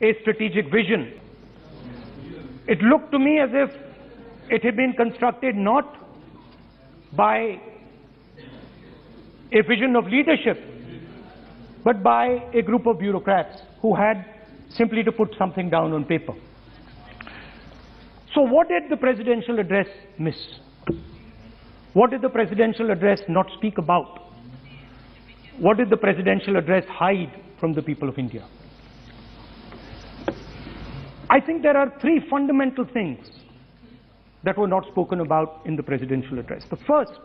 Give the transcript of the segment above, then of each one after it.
a strategic vision. It looked to me as if it had been constructed not by a vision of leadership, but by a group of bureaucrats who had simply to put something down on paper. So what did the presidential address miss? What did the presidential address not speak about? What did the presidential address hide from the people of India? I think there are three fundamental things that were not spoken about in the presidential address. The first,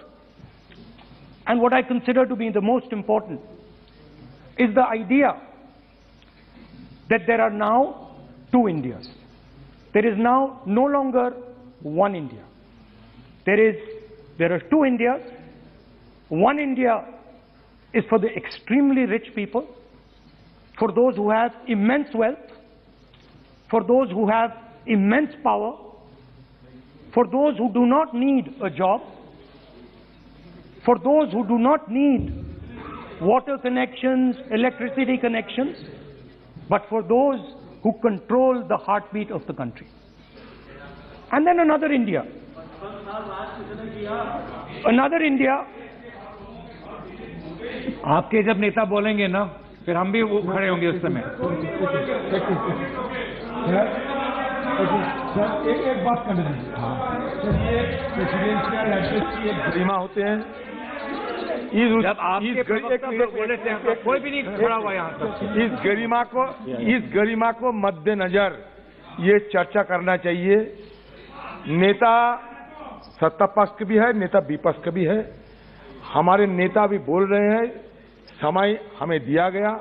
and what I consider to be the most important, is the idea that there are now two Indias. There is now no longer one India. There are two Indias. One India is for the extremely rich people, for those who have immense wealth, for those who have immense power, for those who do not need a job, for those who do not need water connections, electricity connections, but for those who control the heartbeat of the country. And then another India. Another India. आपके जब नेता बोलेंगे ना, फिर हम भी वो खड़े होंगे उस समय। सर एक बात करने दीजिए। ये प्रेसिडेंशियल एड्रेस की एक गरिमा होते हैं। जब आपके प्रवक्ता बोले थे, कोई भी नहीं खड़ा हुआ यहाँ तक। इस गरिमा को मद्देनजर ये चर्चा करना चाहिए। नेता सत्ता पक्ष भी है, नेता विपक्ष का भी है। हमारे नेता भी बोल रहे हैं, समय हमें दिया गया।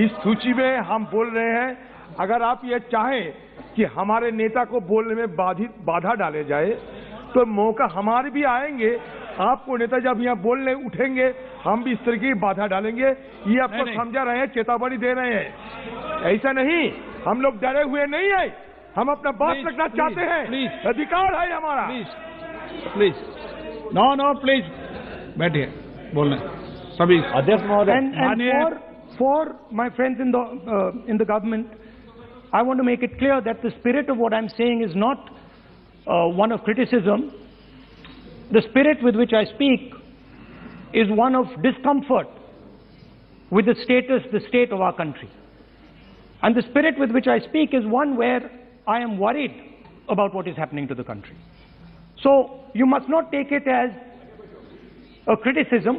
इस सूची में हम बोल रहे हैं। अगर आप ये चाहें कि हमारे नेता को बोलने में बाधा डाले जाए, तो मौका हमारे भी आएंगे। आपको नेता जब यहाँ बोलने उठेंगे, हम भी इस तरह की बाधा डालेंगे। ये आपको समझा रहे हैं, चेतावनी दे रहे हैं। ऐसा नहीं, हम लोग डरे हुए नहीं है। हम अपना बात रखना चाहते हैं, अधिकार है हमारा। प्लीज नो प्लीज बैठिए, बोलने सभी अध्यक्ष महोदय। For my friends in the government, I want to make it clear that the spirit of what I'm saying is not one of criticism. The spirit with which I speak is one of discomfort with the state of our country. And the spirit with which I speak is one where I am worried about what is happening to the country. So you must not take it as a criticism.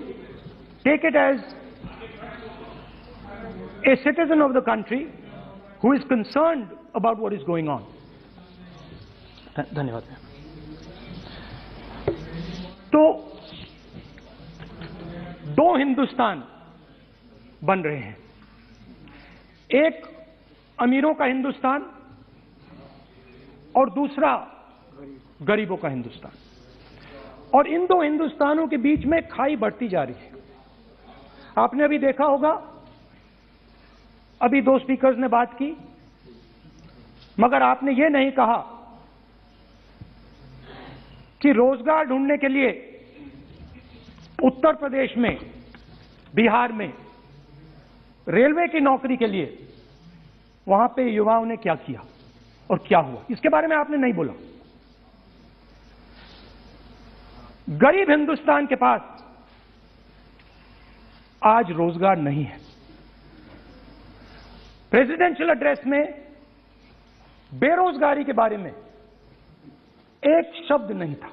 Take it as a citizen of the country who is concerned about what is going on. धन्यवाद। तो दो हिंदुस्तान बन रहे हैं। एक अमीरों का हिंदुस्तान और दूसरा गरीबों का हिंदुस्तान। और इन दो हिंदुस्तानों के बीच में खाई बढ़ती जा रही है। आपने अभी देखा होगा, अभी दो स्पीकर्स ने बात की, मगर आपने ये नहीं कहा कि रोजगार ढूंढने के लिए उत्तर प्रदेश में, बिहार में रेलवे की नौकरी के लिए वहां पे युवाओं ने क्या किया और क्या हुआ, इसके बारे में आपने नहीं बोला। गरीब हिंदुस्तान के पास आज रोजगार नहीं है। प्रेसिडेंशियल एड्रेस में बेरोजगारी के बारे में एक शब्द नहीं था।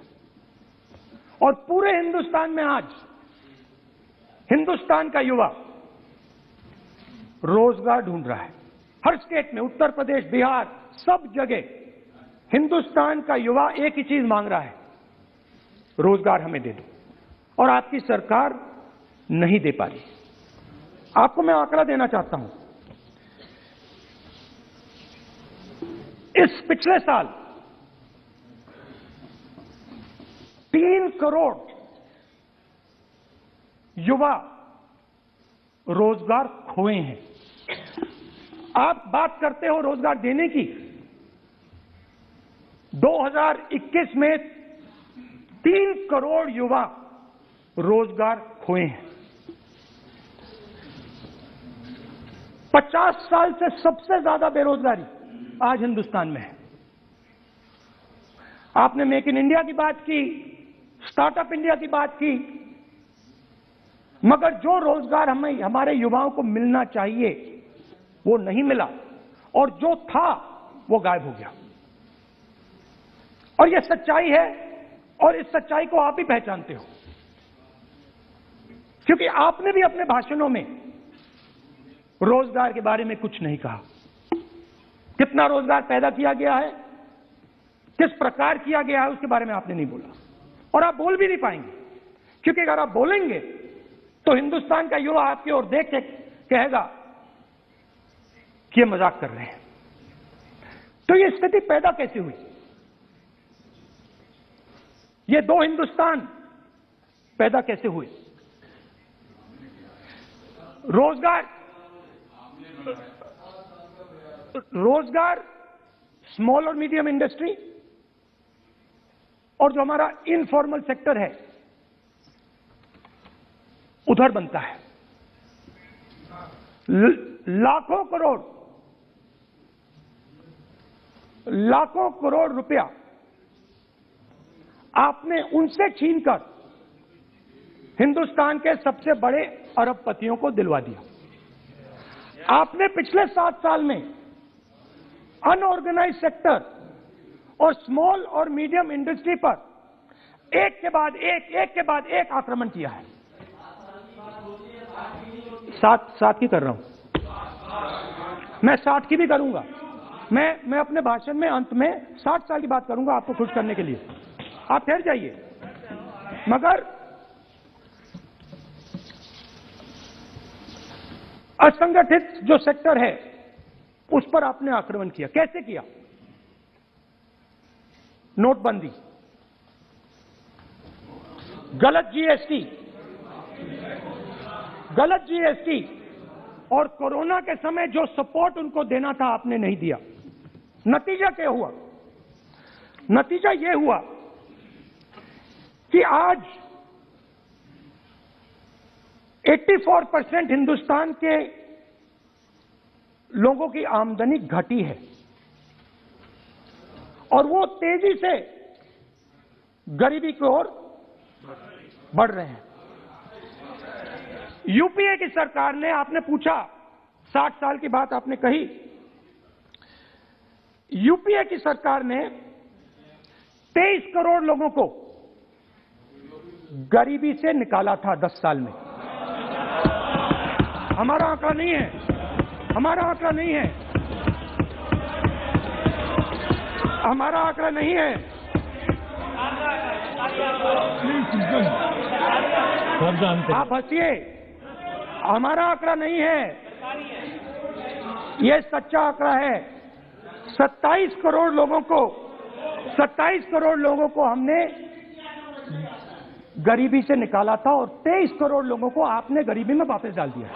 और पूरे हिंदुस्तान में आज हिंदुस्तान का युवा रोजगार ढूंढ रहा है। हर स्टेट में, उत्तर प्रदेश, बिहार, सब जगह हिंदुस्तान का युवा एक ही चीज मांग रहा है, रोजगार हमें दे दो। और आपकी सरकार नहीं दे पा रही। आपको मैं आंकड़ा देना चाहता हूं। इस पिछले साल 3 करोड़ युवा रोजगार खोए हैं। आप बात करते हो रोजगार देने की। 2021 में 3 करोड़ युवा रोजगार खोए हैं। 50 साल से सबसे ज्यादा बेरोजगारी आज हिंदुस्तान में है। आपने मेक इन इंडिया की बात की, स्टार्टअप इंडिया की बात की, मगर जो रोजगार हमें हमारे युवाओं को मिलना चाहिए वो नहीं मिला, और जो था वो गायब हो गया। और ये सच्चाई है, और इस सच्चाई को आप भी पहचानते हो, क्योंकि आपने भी अपने भाषणों में रोजगार के बारे में कुछ नहीं कहा। कितना रोजगार पैदा किया गया है, किस प्रकार किया गया है, उसके बारे में आपने नहीं बोला, और आप बोल भी नहीं पाएंगे, क्योंकि अगर आप बोलेंगे तो हिंदुस्तान का युवा आपकी ओर देख के कहेगा कि ये मजाक कर रहे हैं। तो ये स्थिति पैदा कैसे हुई? ये दो हिंदुस्तान पैदा कैसे हुए? रोजगार स्मॉल और मीडियम इंडस्ट्री और जो हमारा इनफॉर्मल सेक्टर है उधर बनता है। लाखों करोड़ रुपया आपने उनसे छीनकर हिंदुस्तान के सबसे बड़े अरबपतियों को दिलवा दिया। आपने पिछले 7 साल में अनऑर्गेनाइज सेक्टर और स्मॉल और मीडियम इंडस्ट्री पर एक के बाद एक आक्रमण किया है। सात की कर रहा हूं मैं, 60 की भी करूंगा। मैं अपने भाषण में अंत में 60 साल की बात करूंगा आपको खुश करने के लिए। आप ठहर जाइए। मगर असंगठित जो सेक्टर है उस पर आपने आक्रमण किया। कैसे किया? नोटबंदी, गलत जीएसटी और कोरोना के समय जो सपोर्ट उनको देना था आपने नहीं दिया। नतीजा क्या हुआ? नतीजा यह हुआ कि आज 84% हिंदुस्तान के लोगों की आमदनी घटी है और वो तेजी से गरीबी की ओर बढ़ रहे हैं। यूपीए की सरकार ने, आपने पूछा 60 साल की बात आपने कही, यूपीए की सरकार ने 23 करोड़ लोगों को गरीबी से निकाला था 10 साल में। हमारा आंकड़ा नहीं है, हमारा आंकड़ा नहीं है, हमारा आंकड़ा नहीं है। आप हंसिए, हमारा आंकड़ा नहीं है, यह सच्चा आंकड़ा है। 27 करोड़ लोगों को हमने गरीबी से निकाला था और 23 करोड़ लोगों को आपने गरीबी में वापस डाल दिया।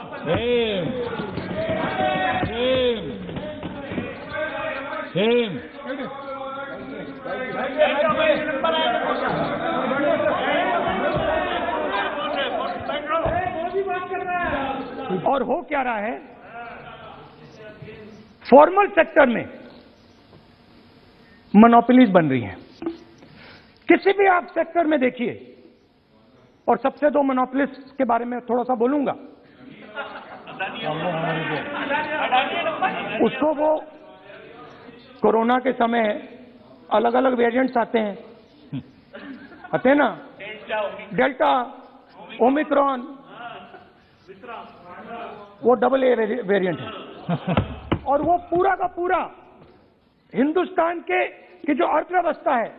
और हो क्या रहा है? फॉर्मल सेक्टर में मोनोपोलीज बन रही हैं। किसी भी आप सेक्टर में देखिए, और सबसे 2 मोनोपोलिस्ट के बारे में थोड़ा सा बोलूंगा। उसको वो कोरोना के समय अलग अलग वेरिएंट्स आते हैं ना, डेल्टा, ओमिक्रॉन, वो AA वेरिएंट है। और वो पूरा का पूरा हिंदुस्तान की जो अर्थव्यवस्था है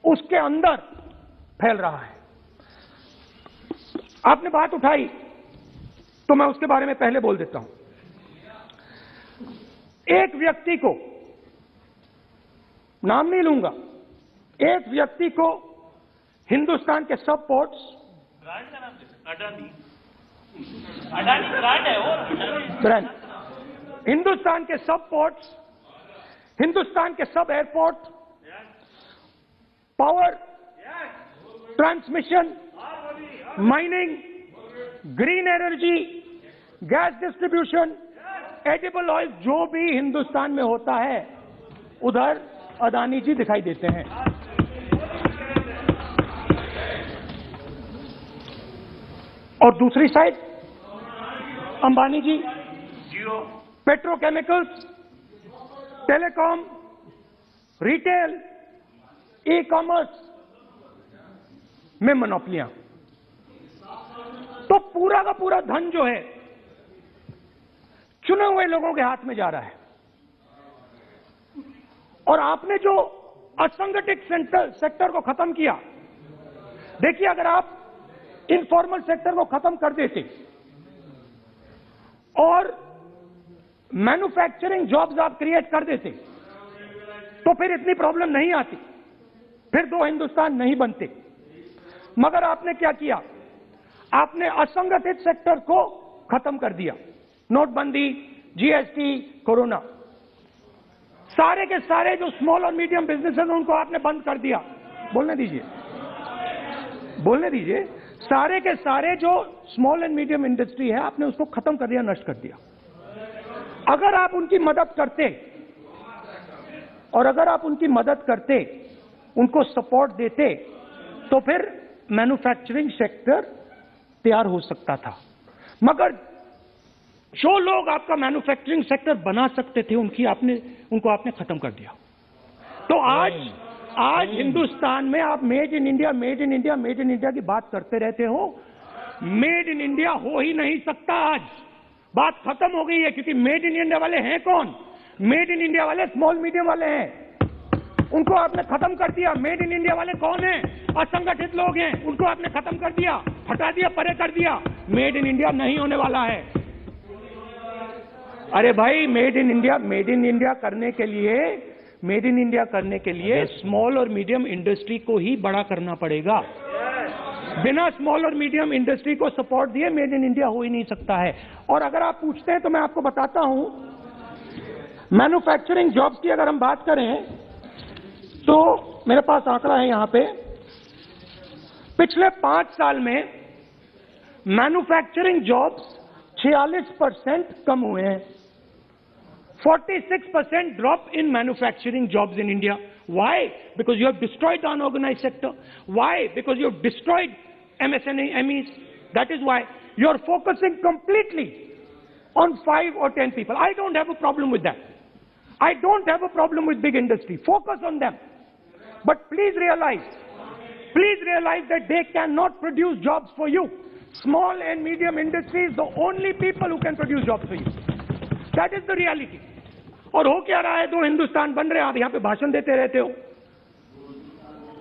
उसके अंदर फैल रहा है। आपने बात उठाई तो मैं उसके बारे में पहले बोल देता हूं। एक व्यक्ति को, नाम नहीं लूंगा, एक व्यक्ति को हिंदुस्तान के सब पोर्ट्स, अडानी ब्रांड है वो, ब्रांड, हिंदुस्तान के सब पोर्ट्स, हिंदुस्तान के सब airport, power, transmission, mining, green energy, gas distribution, edible oil जो भी हिंदुस्तान में होता है उधर अदानी जी दिखाई देते हैं। और दूसरी side Ambani ji petrochemicals, telecom, retail, e commerce में मोनोपोलियां। तो पूरा का पूरा धन जो है चुने हुए लोगों के हाथ में जा रहा है। और आपने जो असंगठित सेक्टर को खत्म किया, देखिए अगर आप इनफॉर्मल सेक्टर को खत्म कर देते और मैन्युफैक्चरिंग जॉब्स आप क्रिएट कर देते तो फिर इतनी प्रॉब्लम नहीं आती, फिर दो हिंदुस्तान नहीं बनते। मगर आपने क्या किया? आपने असंगठित सेक्टर को खत्म कर दिया। नोटबंदी, जीएसटी, कोरोना, सारे के सारे जो स्मॉल और मीडियम बिजनेसेस उनको आपने बंद कर दिया। बोलने दीजिए। सारे के सारे जो स्मॉल एंड मीडियम इंडस्ट्री है आपने उसको खत्म कर दिया, नष्ट कर दिया। अगर आप उनकी मदद करते और अगर आप उनकी मदद करते, उनको सपोर्ट देते, तो फिर मैन्युफैक्चरिंग सेक्टर तैयार हो सकता था। मगर जो लोग आपका मैन्युफैक्चरिंग सेक्टर बना सकते थे उनको आपने खत्म कर दिया। तो आज हिंदुस्तान में आप मेड इन इंडिया की बात करते रहते हो। मेड इन इंडिया हो ही नहीं सकता। आज बात खत्म हो गई है, क्योंकि मेड इन इंडिया वाले हैं कौन? मेड इन इंडिया वाले स्मॉल मीडियम वाले हैं, उनको आपने खत्म कर दिया। मेड इन इंडिया वाले कौन हैं? असंगठित लोग हैं, उनको आपने खत्म कर दिया, हटा दिया, परे कर दिया। मेड इन इंडिया नहीं होने वाला है। अरे भाई, मेड इन इंडिया करने के लिए स्मॉल और मीडियम इंडस्ट्री को ही बड़ा करना पड़ेगा। बिना स्मॉल और मीडियम इंडस्ट्री को सपोर्ट दिए मेड इन इंडिया हो ही नहीं सकता है। और अगर आप पूछते हैं तो मैं आपको बताता हूं, मैन्युफैक्चरिंग जॉब्स की अगर हम बात करें तो मेरे पास आंकड़ा है यहां पे। पिछले 5 साल में मैन्युफैक्चरिंग जॉब्स 46% कम हुए हैं। 46% drop in manufacturing jobs in India. Why? Because you have destroyed the unorganized sector. Why? Because you have destroyed MSMEs. That is why you are focusing completely on 5 or 10 people. I don't have a problem with that. I don't have a problem with big industry. Focus on them. But please realize that they cannot produce jobs for you. Small and medium industry is the only people who can produce jobs for you. That is the reality. और हो क्या रहा है? 2 हिंदुस्तान बन रहे हैं। आप यहां पे भाषण देते रहते हो,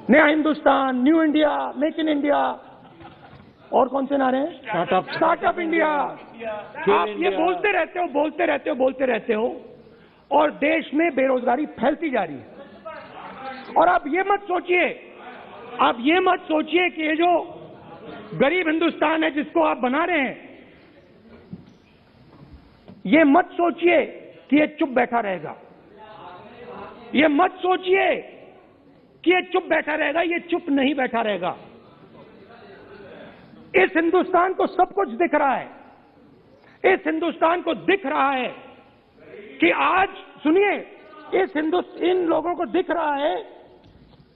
नया Hindustan, new India, make in India, और कौन से नारे हैं? Startup India. आप ये बोलते रहते हो और देश में बेरोजगारी फैलती जा रही है। और आप ये मत सोचिए कि ये जो गरीब हिंदुस्तान है जिसको आप बना रहे हैं, ये मत सोचिए कि ये चुप बैठा रहेगा। ये मत सोचिए कि ये चुप बैठा रहेगा। ये चुप नहीं बैठा रहेगा। इस हिंदुस्तान को सब कुछ दिख रहा है। इस हिंदुस्तान को दिख रहा है कि आज, सुनिए, इन लोगों को दिख रहा है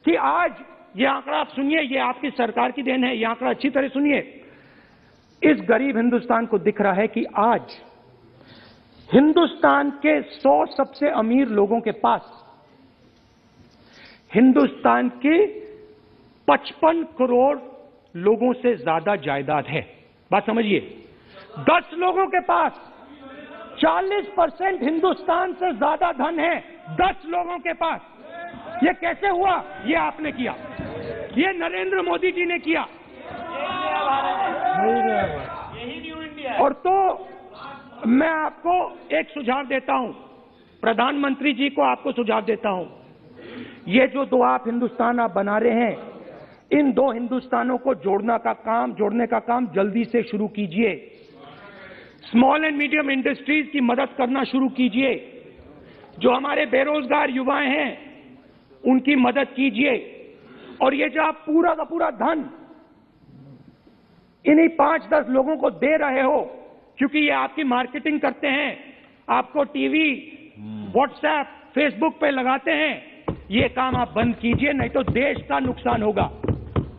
कि आज, ये आंकड़ा आप सुनिए, ये आपकी सरकार की देन है, ये आंकड़ा अच्छी तरह सुनिए। इस गरीब हिंदुस्तान को दिख रहा है कि आज हिंदुस्तान के 100 सबसे अमीर लोगों के पास हिंदुस्तान के 55 करोड़ लोगों से ज्यादा जायदाद है। बात समझिए। 10 लोगों के पास 40% हिंदुस्तान से ज्यादा धन है। 10 लोगों के पास। ये कैसे हुआ? ये आपने किया, ये नरेंद्र मोदी जी ने किया। यही न्यू इंडिया। और तो मैं आपको एक सुझाव देता हूं, प्रधानमंत्री जी को आपको सुझाव देता हूं, ये जो 2 आप हिंदुस्तान आप बना रहे हैं, इन 2 हिंदुस्तानों को जोड़ने का काम जल्दी से शुरू कीजिए। स्मॉल एंड मीडियम इंडस्ट्रीज की मदद करना शुरू कीजिए। जो हमारे बेरोजगार युवाएं हैं उनकी मदद कीजिए। और ये जो आप पूरा का पूरा धन इन्हीं 5-10 लोगों को दे रहे हो, क्योंकि ये आपकी मार्केटिंग करते हैं, आपको टीवी, व्हाट्सएप, फेसबुक पे लगाते हैं, ये काम आप बंद कीजिए, नहीं तो देश का नुकसान होगा।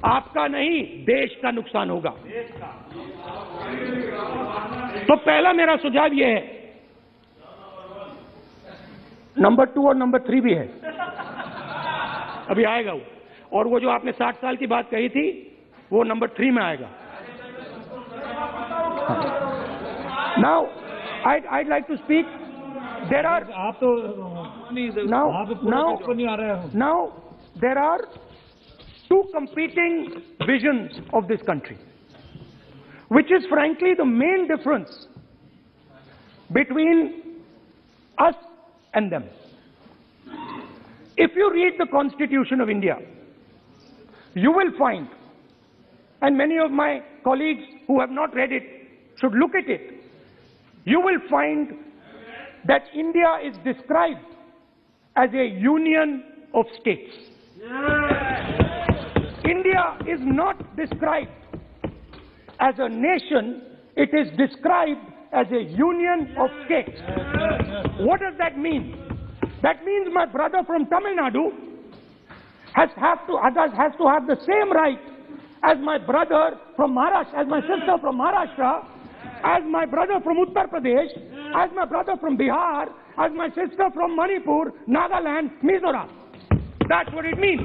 आपका नहीं, देश का नुकसान होगा। तो पहला मेरा सुझाव ये है, नंबर 2 और नंबर 3 भी है, अभी आएगा वो, और वो जो आपने 60 साल की बात कही थी वो नंबर 3 में आएगा। Now, I'd like to speak. There are आप तो now there are 2 competing visions of this country, which is frankly the main difference between us and them. If you read the Constitution of India, you will find, and many of my colleagues who have not read it should look at it, you will find that India is described as a union of states. India is not described as a nation, it is described as a union of states. What does that mean? That means my brother from Tamil Nadu has to have the same right as my brother from Maharashtra, as my sister from Maharashtra, as my brother from Uttar Pradesh, as my brother from Bihar, as my sister from Manipur, Nagaland, Mizoram. That's what it means.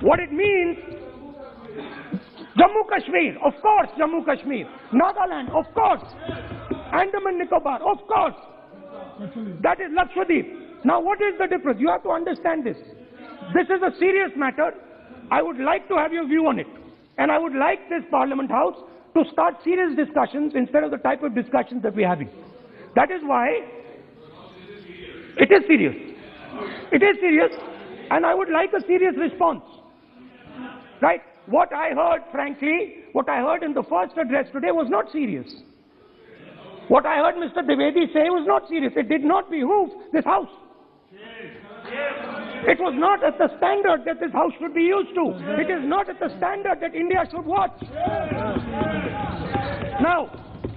What it means, Jammu Kashmir, of course, Jammu Kashmir, Nagaland, of course, Andaman Nicobar, of course. That is Lakshadweep. Now what is the difference? You have to understand this. This is a serious matter. I would like to have your view on it. And I would like this Parliament House to start serious discussions instead of the type of discussions that we're having. That is why it is serious. It is serious, and I would like a serious response. Right? What I heard, frankly, what I heard in the first address today was not serious. What I heard Mr. Dwivedi say was not serious. It did not behoove this House. It was not at the standard that this House should be used to. It is not at the standard that India should watch. Now,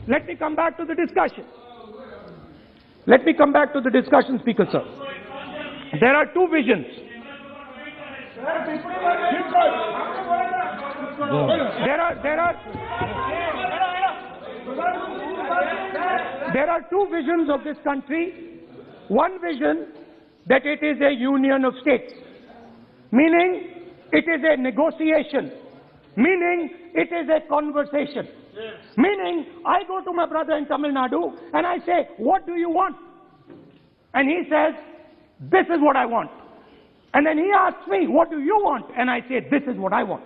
let me come back to the discussion. Let me come back to the discussion, Speaker Sir. There are 2 visions. There are 2 visions of this country. One vision that it is a union of states, meaning it is a negotiation, meaning it is a conversation, meaning I go to my brother in Tamil Nadu and I say, what do you want? And he says, this is what I want. And then he asks me, what do you want? And I say, this is what I want.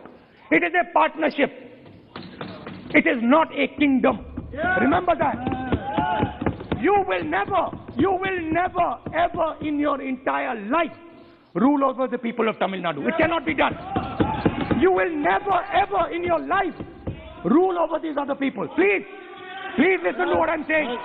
It is a partnership. It is not a kingdom. Remember that. You will never, ever in your entire life rule over the people of Tamil Nadu. It cannot be done. You will never, ever in your life rule over these other people. Please listen to what I'm saying.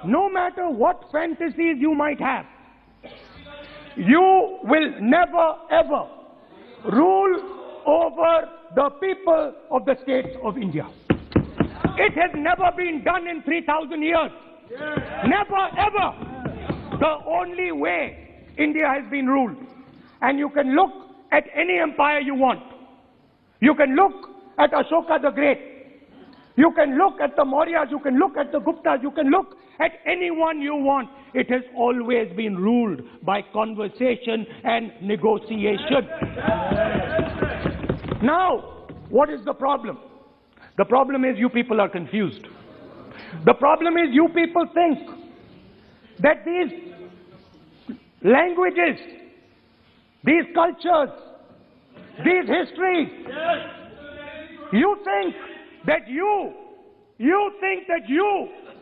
No matter what fantasies you might have, you will never ever rule over the people of the states of India. It has never been done in 3,000 years. Never ever. The only way India has been ruled. And you can look at any empire you want. You can look at Ashoka the Great. You can look at the Mauryas, you can look at the Guptas, you can look at anyone you want. It has always been ruled by conversation and negotiation. Now, what is the problem? The problem is you people are confused. The problem is you people think that these languages, these cultures, these histories, you think that you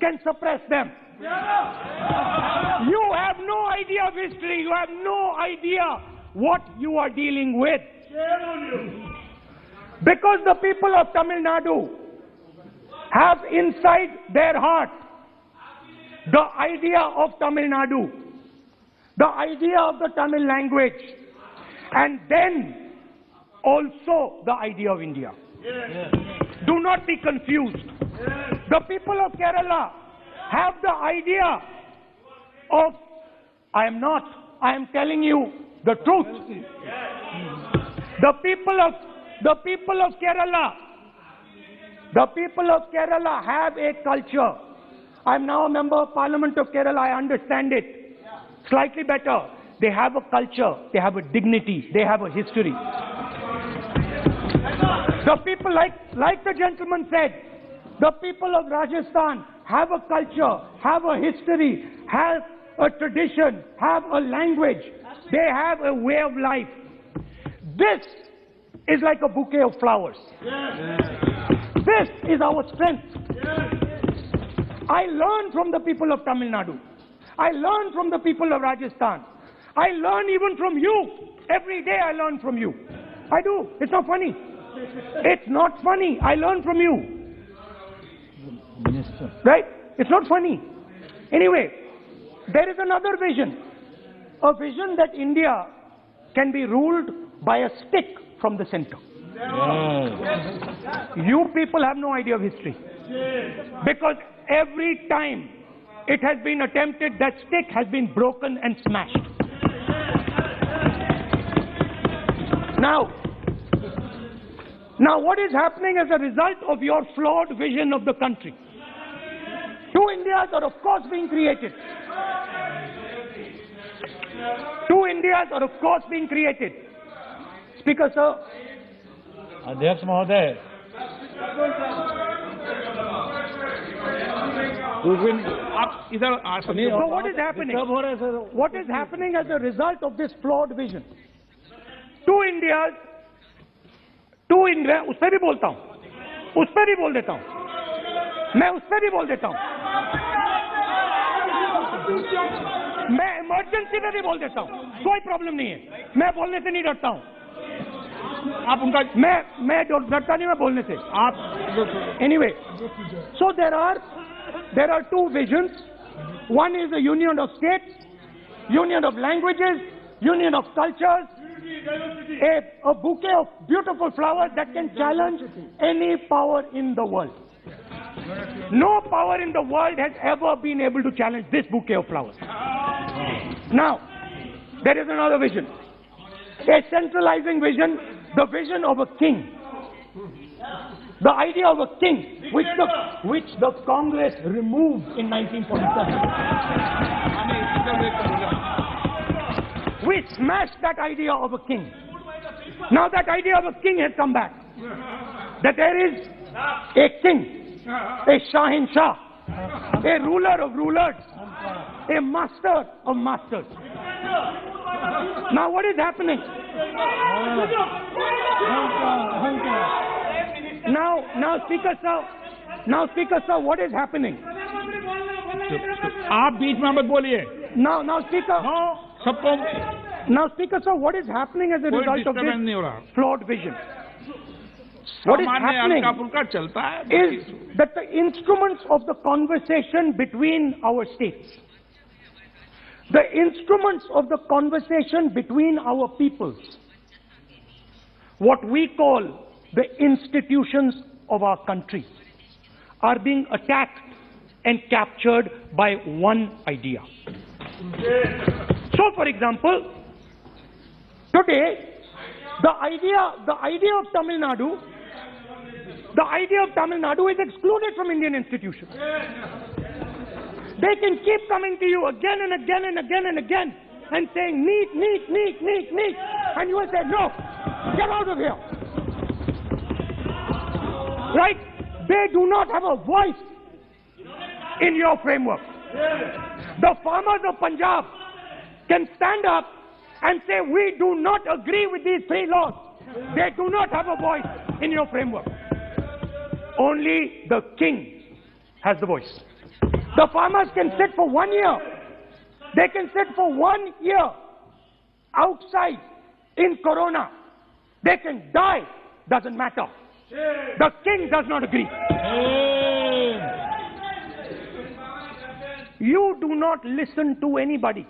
can suppress them. You have no idea of history. You have no idea what you are dealing with. Because the people of Tamil Nadu have inside their heart the idea of Tamil Nadu, the idea of the Tamil language, and then also the idea of India. Do not be confused. The people of Kerala have the idea of, I am telling you the truth. The people of Kerala have a culture. I am now a member of Parliament of Kerala. I understand it slightly better. They have a culture, they have a dignity, they have a history. The people, like the gentleman said, the people of Rajasthan have a culture, have a history, have a tradition, have a language. They have a way of life. This is like a bouquet of flowers. This is our strength. I learn from the people of Tamil Nadu. I learn from the people of Rajasthan. I learn even from you. Every day I learn from you. I do. It's not funny. It's not funny. I learn from you. Minister. Right? It's not funny. Anyway, there is another vision. A vision that India can be ruled by a stick from the center. You people have no idea of history. Because every time it has been attempted, that stick has been broken and smashed. Now what is happening as a result of your flawed vision of the country? Two Indias are of course being created. Two Indias are of course being created. Speaker, sir. अध्यक्ष महोदय, आप इधर आ सकते हो। So what is happening? What is happening as a result of this flawed vision? Two Indias, उस पर भी बोलता हूँ, उस पर भी बोल देता हूँ, मैं उस पर भी बोल देता हूँ, मैं इमरजेंसी में भी बोल देता हूँ, कोई प्रॉब्लम नहीं है, मैं बोलने से नहीं डरता हूँ। आप उनका मैं डरता नहीं, मैं बोलने से आप anyway. So there are two visions. One is a union of states, union of languages, union of cultures, a bouquet of beautiful flowers that can challenge any power in the world. No power in the world has ever been able to challenge this bouquet of flowers. Now, there is another vision. A centralizing vision, the vision of a king. The idea of a king, which the Congress removed in 1947. We smashed that idea of a king. Now that idea of a king has come back. That there is a king, a Shahin Shah, a ruler of rulers, a master of masters. Now what is happening? Now Speaker sir, what is happening? आप बीच में मत बोलिए। Now Speaker. सबको। Now Speaker sir, what is happening as a result of this flawed vision? What is happening is that the instruments of the conversation between our states, the instruments of the conversation between our peoples, what we call the institutions of our country, are being attacked and captured by one idea. So, for example, today, the idea of Tamil Nadu is excluded from Indian institutions. They can keep coming to you again and again and again and again and saying, NEET, and you will say, no, get out of here. Right? They do not have a voice in your framework. The farmers of Punjab can stand up and say, we do not agree with these three laws. They do not have a voice in your framework. Only the king has the voice. The farmers can sit for 1 year. They can sit for 1 year outside in Corona. They can die. doesn't matter. The king does not agree. You do not listen to anybody.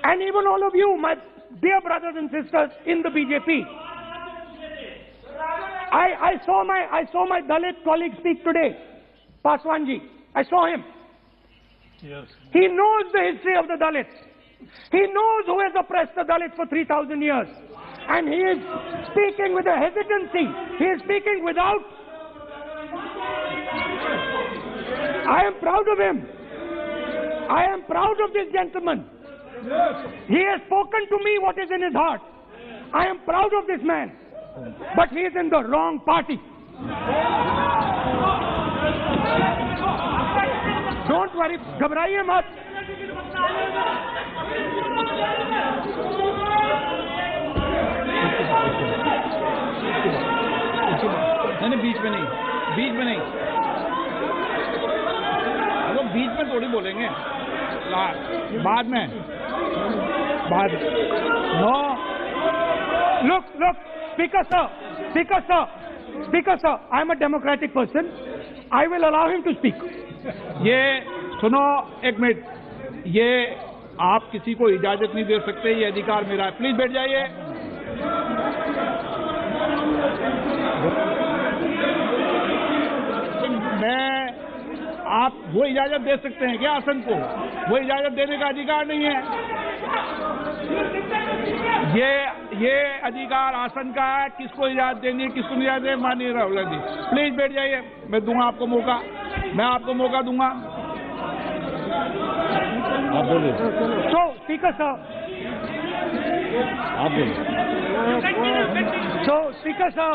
And even all of you, my dear brothers and sisters in the BJP, I saw my Dalit colleague speak today, Paswanji. I saw him. Yes. He knows the history of the Dalits. He knows who has oppressed the Dalits for 3,000 years. And he is speaking with a hesitancy. He is speaking without... I am proud of him. I am proud of this gentleman. He has spoken to me what is in his heart. I am proud of this man. But he is in the wrong party. Don't worry, घबराइए मत. नहीं, बीच में नहीं. वो बीच में थोड़ी बोलेंगे. बाद में. No. Look, Speaker sir, I am a democratic person. I will allow him to speak. ये सुनो एक मिनट. ये आप किसी को इजाजत नहीं दे सकते. ये अधिकार मेरा है. प्लीज बैठ जाइए. आप वो इजाजत दे सकते हैं क्या आसन को? वो इजाजत देने का अधिकार नहीं है. ये अधिकार आसन का है. किसको इजाजत देनी है, किसको नहीं इजाजत देनी, माननीय राहुल गांधी. प्लीज बैठ जाइए. मैं दूंगा आपको मौका. मैं आपको मौका दूंगा. आप बोलिए. So, Speaker sir. आप बोलिए. So, Speaker sir.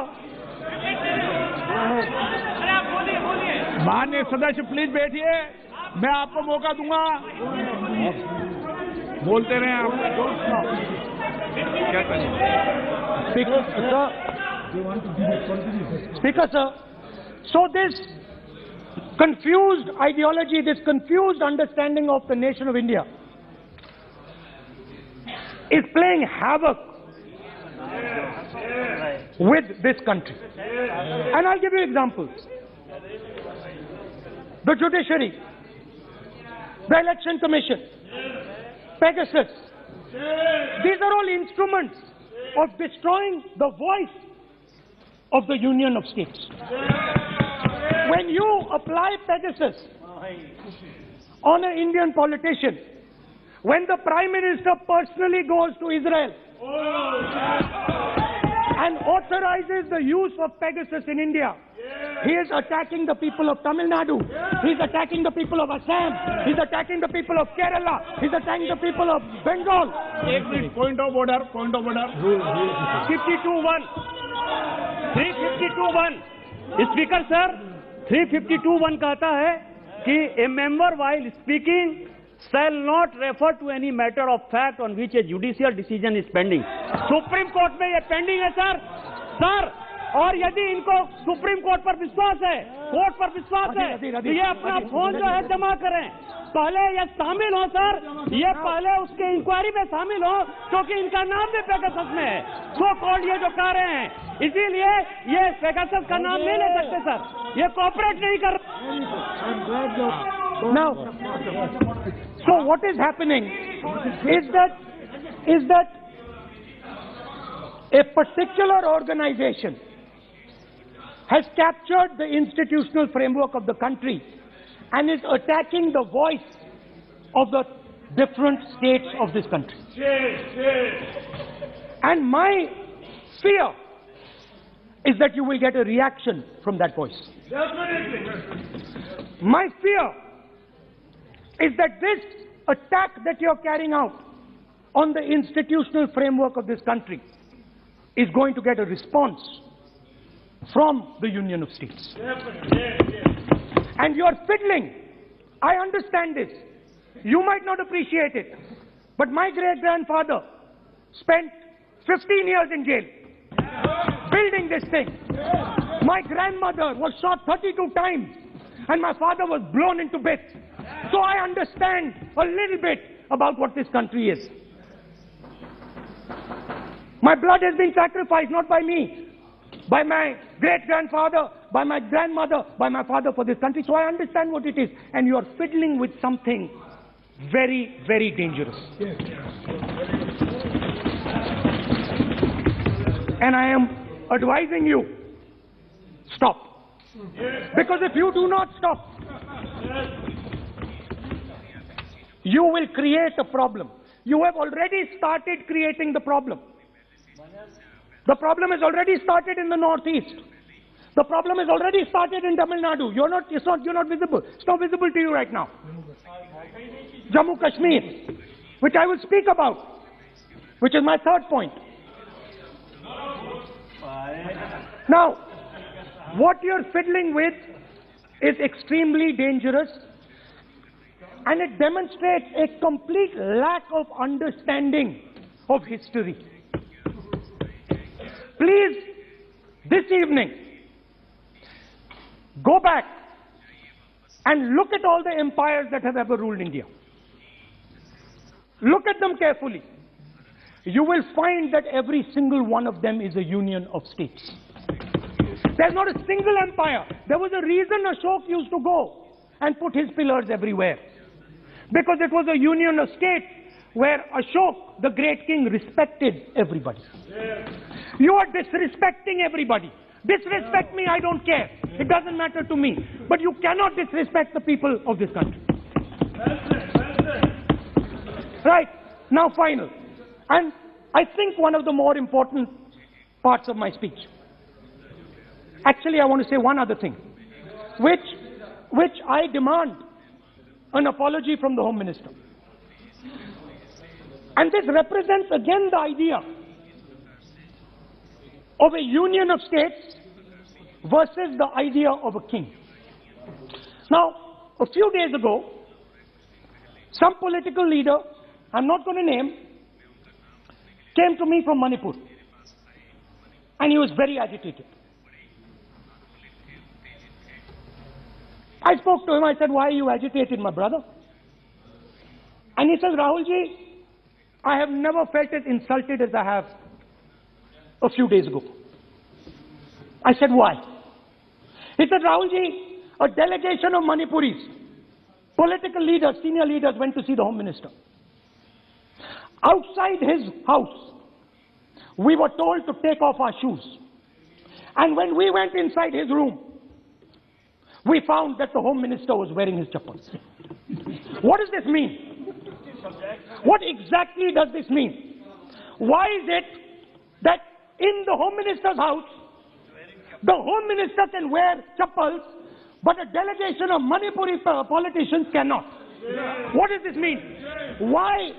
माननीय सदस्य प्लीज बैठिए. मैं आपको मौका दूंगा. बोलते रहे आप. क्या करें? Speaker sir. So this confused ideology, this confused understanding of the nation of India is playing havoc with this country. And I'll give you examples. The judiciary, the election commission, Pegasus, these are all instruments of destroying the voice of the Union of States. When you apply Pegasus on an Indian politician, when the Prime Minister personally goes to Israel and authorizes the use of Pegasus in India, he is attacking the people of Tamil Nadu, he is attacking the people of Assam, he is attacking the people of Kerala, he is attacking the people of Bengal. Point of order. 352(1). Speaker sir, 352(1) कहता है कि a member while speaking shall not refer to any matter of fact on which a judicial decision is pending. Supreme court में ये pending है sir. और यदि इनको supreme court पर विश्वास है, कोर्ट पर विश्वास है, तो ये अपना फोन जो है जमा करें. पहले ये शामिल हो सर, ये पहले उसके इंक्वायरी में शामिल हो, क्योंकि इनका नाम भी पेगासस में है. सो कॉल्ड ये जो कह रहे हैं, इसीलिए ये पेगासस का नाम नहीं ले सकते सर. ये कोऑपरेट नहीं कर. Now, so what is happening is that a particular organization has captured the institutional framework of the country and is attacking the voice of the different states of this country. And my fear is that you will get a reaction from that voice. My fear is that this attack that you're carrying out on the institutional framework of this country is going to get a response from the Union of States. And you're fiddling. I understand this. You might not appreciate it. But my great-grandfather spent 15 years in jail building this thing. My grandmother was shot 32 times and my father was blown into bits. So I understand a little bit about what this country is. My blood has been sacrificed, not by me, by my great-grandfather, by my grandmother, by my father for this country. So I understand what it is. And you are fiddling with something very, very dangerous. And I am advising you, stop. Because if you do not stop, you will create a problem. You have already started creating the problem. The problem has already started in the northeast. The problem has already started in Tamil Nadu. You're not visible. It's not visible to you right now. Jammu Kashmir, which I will speak about, which is my third point. Now, what you're fiddling with is extremely dangerous, and it demonstrates a complete lack of understanding of history. Please, this evening, go back and look at all the empires that have ever ruled India. Look at them carefully. You will find that every single one of them is a union of states. There's not a single empire. There was a reason Ashok used to go and put his pillars everywhere. Because it was a union of states where Ashok, the great king, respected everybody. You are disrespecting everybody. Disrespect me, I don't care. It doesn't matter to me. But you cannot disrespect the people of this country. Right. Now final. And I think one of the more important parts of my speech. Actually, I want to say one other thing, which I demand an apology from the Home Minister. And this represents again the idea of a union of states versus the idea of a king. Now, a few days ago, some political leader, I'm not going to name, came to me from Manipur. And he was very agitated. I spoke to him, I said, why are you agitated, my brother? And he says, Rahul ji, I have never felt as insulted as I have a few days ago. I said, why? He said, Rahul ji, a delegation of Manipuris, political leaders, senior leaders went to see the Home Minister. Outside his house, we were told to take off our shoes. And when we went inside his room, we found that the Home Minister was wearing his chappals. What does this mean? What exactly does this mean? Why is it that in the Home Minister's house, the Home Minister can wear chappals, but a delegation of Manipuri politicians cannot? What does this mean? Why?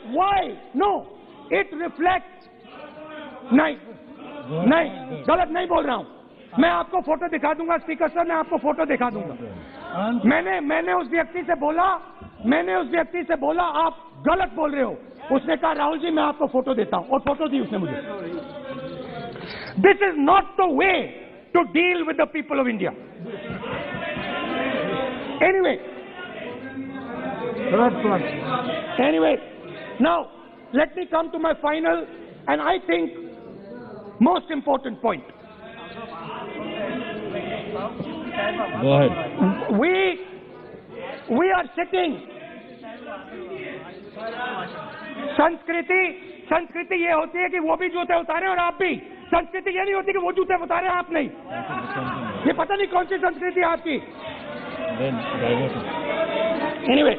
No, it reflects. नहीं, गलत नहीं बोल रहा हूँ. मैं आपको photo दिखा दूंगा स्पीकर सर, मैं आपको फोटो दिखा दूंगा. मैंने उस व्यक्ति से बोला आप गलत बोल रहे हो. उसने कहा राहुल जी मैं आपको फोटो देता हूं, और फोटो दी उसने मुझे. This is not the way to deal with the people of India. Anyway, now let me come to my final and I think most important point. Go ahead. We are sitting. संस्कृति ये होती है कि वो भी जूते उतारे और आप भी. संस्कृति ये नहीं होती कि वो जूते उतारे आप नहीं. ये पता नहीं कौन सी संस्कृति है आपकी. Anyway,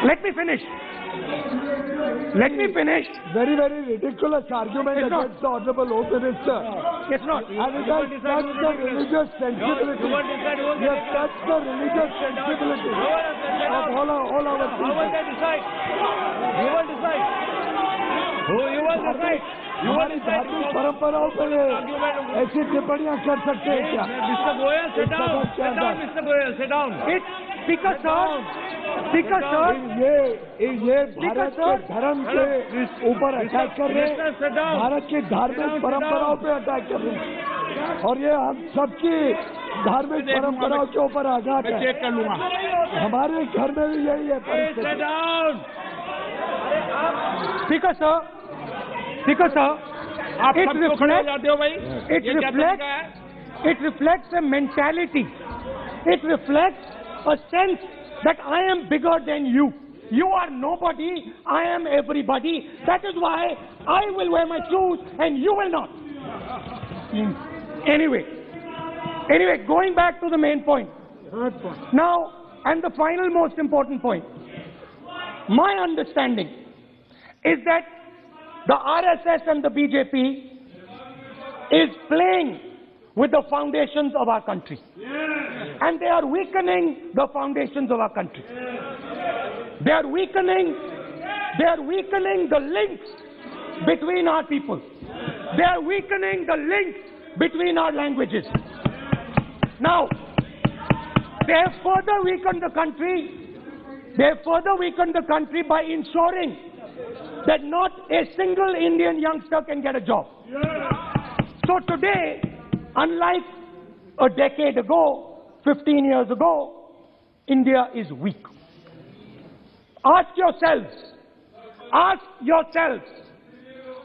let me finish. Very, very ridiculous argument against the Honorable Home Minister. It's not. And it has touched the religious sensibility. You have touched the religious sensibility of all our people. You will decide. हमारी धार्मिक परंपराओं पर ऐसी टिप्पणियां कर सकते हैं क्या? Mr. Goyal, sit down. Mr. Goyal, sit down. Speaker sir, ये भारत के धर्म के ऊपर अटैक कर रहे हैं, भारत की धार्मिक परंपराओं पे अटैक कर रहे हैं, और ये हम सबकी धार्मिक परंपराओं के ऊपर आघात है. चेक कर लूंगा. हमारे घर में भी यही है परिस्थिति. Speaker sir, आप सब क्यों खड़े हो जाते हो भाई? ये क्या तरीका है? It reflects a mentality. It reflects a sense that I am bigger than you. You are nobody, I am everybody. That is why I will wear my shoes and you will not. Anyway, going back to the main point. Now, and the final most important point. My understanding is that the RSS and the BJP is playing with the foundations of our country. And they are weakening the foundations of our country. They are weakening the links between our people. They are weakening the links between our languages. Now, they have further weakened the country. They have further weakened the country by ensuring that not a single Indian youngster can get a job. So today, unlike a decade ago, 15 years ago, India is weak. Ask yourselves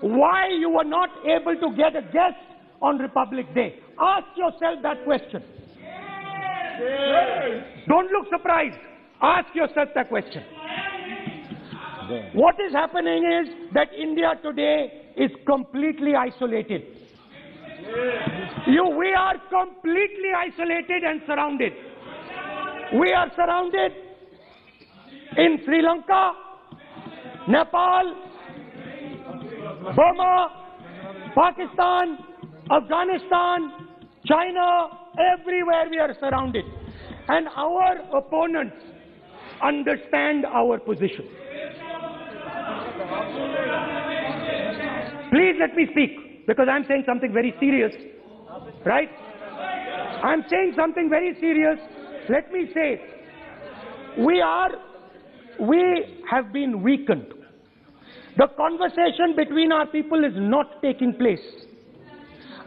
why you were not able to get a guest on Republic Day. Ask yourself that question. Don't look surprised. Ask yourself that question. What is happening is that India today is completely isolated. We are completely isolated and surrounded. We are surrounded in Sri Lanka, Nepal, Burma, Pakistan, Afghanistan, China, everywhere we are surrounded. And our opponents understand our position. Please let me speak, because I'm saying something very serious, right? I'm saying something very serious. Let me say, we have been weakened. The conversation between our people is not taking place.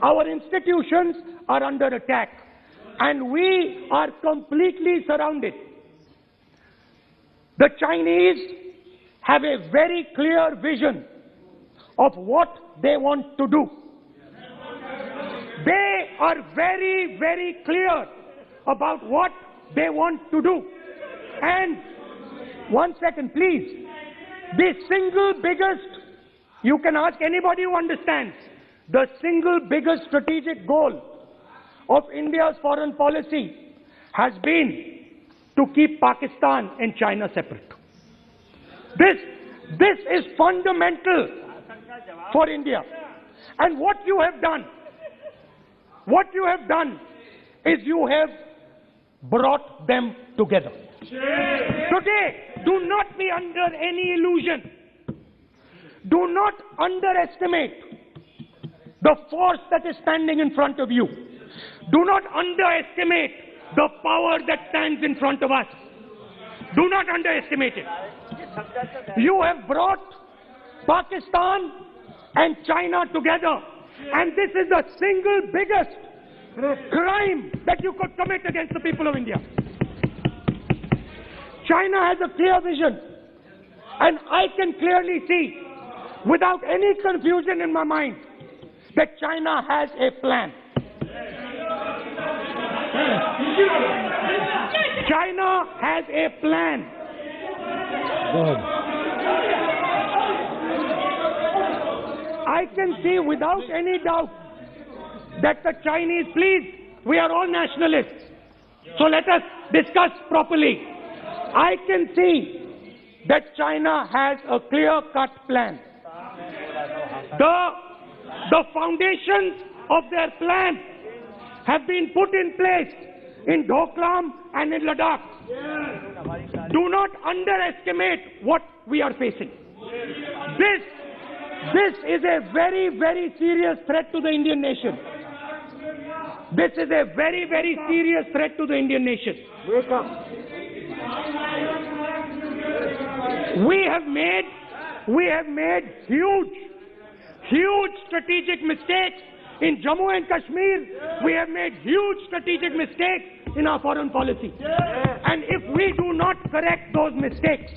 Our institutions are under attack, and we are completely surrounded. The Chinese have a very clear vision of what they want to do. They are very, very clear about what they want to do. And, one second please, the single biggest, you can ask anybody who understands, the single biggest strategic goal of India's foreign policy has been to keep Pakistan and China separate. This is fundamental for India. And what you have done is you have brought them together. Today, do not be under any illusion. Do not underestimate the force that is standing in front of you. Do not underestimate the power that stands in front of us. Do not underestimate it. You have brought Pakistan and China together, and this is the single biggest crime that you could commit against the people of India. China has a clear vision, and I can clearly see, without any confusion in my mind, that China has a plan. China has a plan. I can see without any doubt that the Chinese, please, we are all nationalists, so let us discuss properly. I can see that China has a clear-cut plan. The foundations of their plan have been put in place in Doklam and in Ladakh. Do not underestimate what we are facing. This is a very, very serious threat to the Indian nation. This is a very, very serious threat to the Indian nation. Wake up. We have made huge strategic mistakes in Jammu and Kashmir. We have made huge strategic mistakes in our foreign policy. And if we do not correct those mistakes,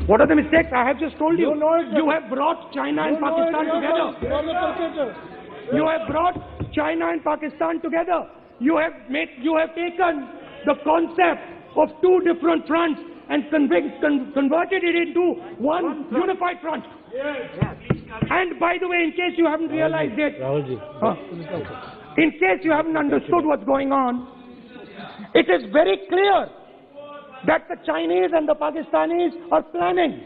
What are the mistakes? I have just told you. You know it, sir. You have brought China and Pakistan together. You have brought China and Pakistan together. You have taken the concept of two different fronts and converted it into one unified front. And by the way, in case you haven't realized it, in case you haven't understood what's going on, it is very clear that the Chinese and the Pakistanis are planning.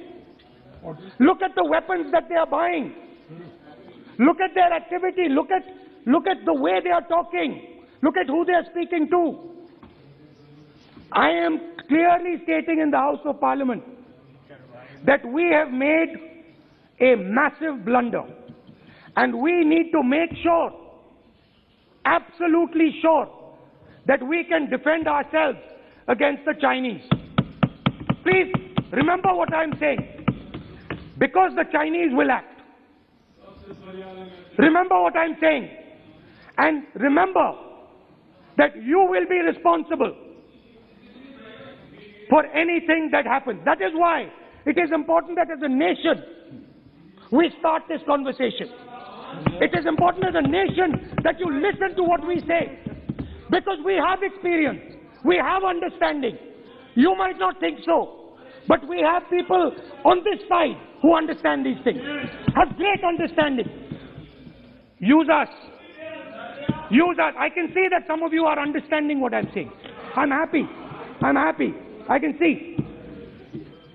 Look at the weapons that they are buying. Look at their activity. Look at the way they are talking. Look at who they are speaking to. I am clearly stating in the House of Parliament that we have made a massive blunder, and we need to make sure, absolutely sure, that we can defend ourselves against the Chinese. Please remember what I'm saying, because the Chinese will act. Remember what I'm saying, and remember that you will be responsible for anything that happens. That is why it is important that as a nation we start this conversation. It is important as a nation that you listen to what we say, because we have experience, we have understanding. You might not think so, but we have people on this side who understand these things, have great understanding. Use us. Use us. I can see that some of you are understanding what I'm saying. I'm happy. I'm happy. I can see.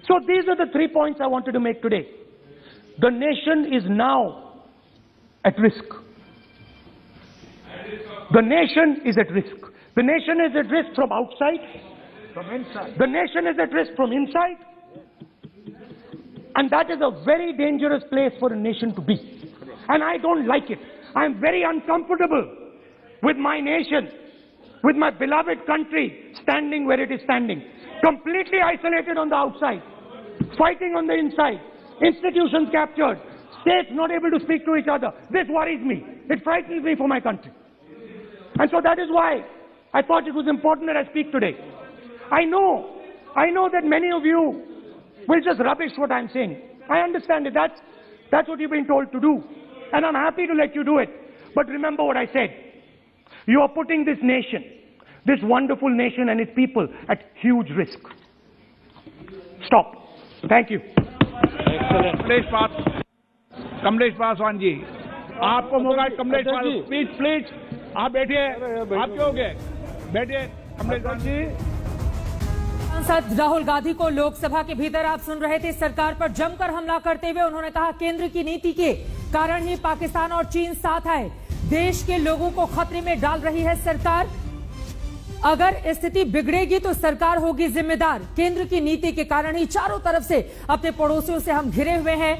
So these are the 3 points I wanted to make today. The nation is now at risk. The nation is at risk. The nation is at risk from outside. From inside. The nation is at risk from inside. And that is a very dangerous place for a nation to be. And I don't like it. I'm very uncomfortable with my nation, with my beloved country standing where it is standing. Completely isolated on the outside, fighting on the inside, institutions captured, states not able to speak to each other. This worries me. It frightens me for my country. And so that is why I thought it was important that I speak today. I know that many of you will just rubbish what I'm saying. I understand it. That's what you've been told to do. And I'm happy to let you do it. But remember what I said. You are putting this nation, this wonderful nation and its people at huge risk. Stop. Thank you. Kamlesh Paswan ji, आपको मौका। Kamlesh Paswan, please आप बैठिए। आप क्यों गए? बैठिए कमलेश पासवान जी। सांसद राहुल गांधी को लोकसभा के भीतर आप सुन रहे थे सरकार पर जमकर हमला करते हुए। उन्होंने कहा केंद्र की नीति के कारण ही पाकिस्तान और चीन साथ आए। देश के लोगों को खतरे में डाल रही है सरकार। अगर स्थिति बिगड़ेगी तो सरकार होगी जिम्मेदार। केंद्र की नीति के कारण ही चारों तरफ से अपने पड़ोसियों से हम घिरे हुए हैं।